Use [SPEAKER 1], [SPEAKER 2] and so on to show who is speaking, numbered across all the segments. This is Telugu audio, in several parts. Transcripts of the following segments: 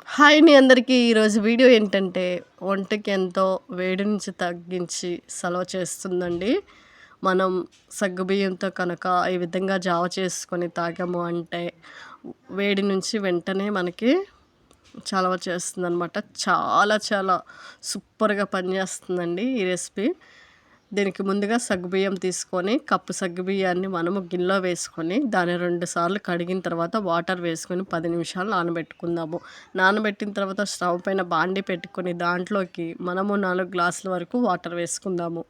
[SPEAKER 1] హాయ్ అండి అందరికీ. ఈరోజు వీడియో ఏంటంటే, ఒంటికి ఎంతో వేడి నుంచి తగ్గించి సలవ చేస్తుందండి. మనం సగ్గుబియ్యంతో కనుక ఈ విధంగా జావ చేసుకొని తాగాము అంటే, వేడి నుంచి వెంటనే మనకి చలవ చేస్తుందనమాట. చాలా చాలా సూపర్‌గా పనిచేస్తుందండి ఈ రెసిపీ. దీనికి ముందుగా సగ్గుబియ్యం తీసుకొని, కప్పు సగ్గుబియ్యాన్ని మనము గిన్నెలో వేసుకొని, దాన్ని 2 సార్లు కడిగిన తర్వాత వాటర్ వేసుకొని 10 నిమిషాలు నానబెట్టుకుందాము. నానబెట్టిన తర్వాత స్టవ్ పైన బాండీ పెట్టుకొని, దాంట్లోకి మనము 4 గ్లాసుల వరకు వాటర్ వేసుకుందాము.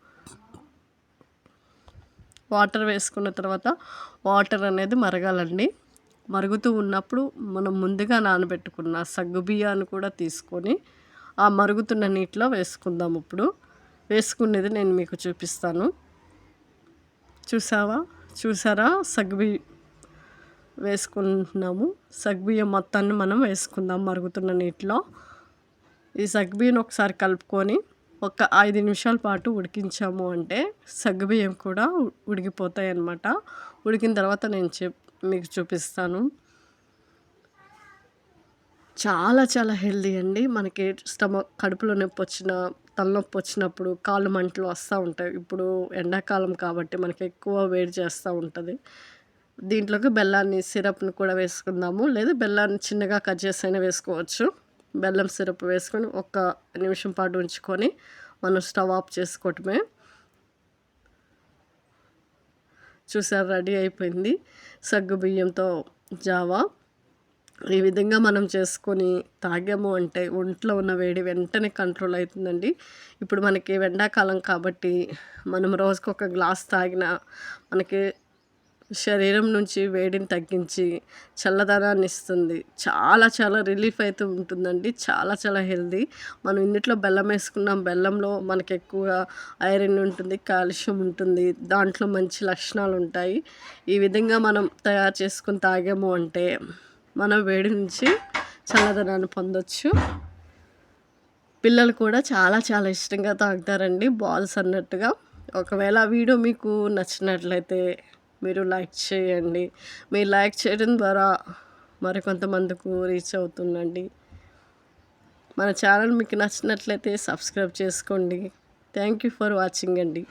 [SPEAKER 1] వాటర్ వేసుకున్న తర్వాత వాటర్ అనేది మరగాలండి. మరుగుతూ ఉన్నప్పుడు మనం ముందుగా నానబెట్టుకున్న సగ్గుబియ్యాన్ని కూడా తీసుకొని, ఆ మరుగుతున్న నీటిలో వేసుకుందాం ఇప్పుడు. వేసుకునేది నేను మీకు చూపిస్తాను. చూసారా వేసుకుంటున్నాము. సగ్గుబియ్యం మొత్తాన్ని మనం వేసుకుందాం మరుగుతున్న నీటిలో. ఈ సగ్గుబియ్యం ఒకసారి కలుపుకొని ఒక 5 నిమిషాల పాటు ఉడికించాము అంటే సగ్గుబియ్యం కూడా ఉడికిపోతాయి అన్నమాట. ఉడికిన తర్వాత నేను మీకు చూపిస్తాను. చాలా చాలా హెల్తీ అండి. మనకి కడుపులో నొప్పి వచ్చినా, తలనొప్పి వచ్చినప్పుడు కాళ్ళు మంటలు వస్తూ ఉంటాయి. ఇప్పుడు ఎండాకాలం కాబట్టి మనకి ఎక్కువ వేడి చేస్తూ ఉంటుంది. దీంట్లోకి బెల్లాన్ని సిరప్‌ని కూడా వేసుకుందాము. లేదా బెల్లాన్ని చిన్నగా కట్ చేసి అయినా వేసుకోవచ్చు. బెల్లం సిరప్ వేసుకొని ఒక నిమిషం పాటు ఉంచుకొని మనం స్టవ్ ఆఫ్ చేసుకోవటమే. చూసారు, రెడీ అయిపోయింది సగ్గుబియ్యంతో జావా. ఈ విధంగా మనం చేసుకొని తాగాము అంటే ఒంట్లో ఉన్న వేడి వెంటనే కంట్రోల్ అవుతుందండి. ఇప్పుడు మనకి ఎండాకాలం కాబట్టి మనం రోజుకి ఒక గ్లాస్ తాగినా మనకి శరీరం నుంచి వేడిని తగ్గించి చల్లదనాన్ని ఇస్తుంది. చాలా చాలా రిలీఫ్ అయితే ఉంటుందండి. చాలా చాలా హెల్తీ. మనం ఇందులో బెల్లం వేసుకున్నాం. బెల్లంలో మనకి ఎక్కువగా ఐరన్ ఉంటుంది, కాల్షియం ఉంటుంది. దాంట్లో మంచి లక్షణాలు ఉంటాయి. ఈ విధంగా మనం తయారు చేసుకొని తాగాము అంటే మన వేడి నుంచి చల్లదనాన్ని పొందొచ్చు. పిల్లలు కూడా చాలా చాలా ఇష్టంగా తాగుతారండి, బాల్స్ అన్నట్టుగా. ఒకవేళ ఆ వీడియో మీకు నచ్చినట్లయితే మీరు లైక్ చేయండి. మీరు లైక్ చేయడం ద్వారా మరికొంతమందికి రీచ్ అవుతుందండి. మన ఛానల్ మీకు నచ్చినట్లయితే సబ్స్క్రైబ్ చేసుకోండి. థ్యాంక్ యూ ఫర్ వాచింగ్ అండి.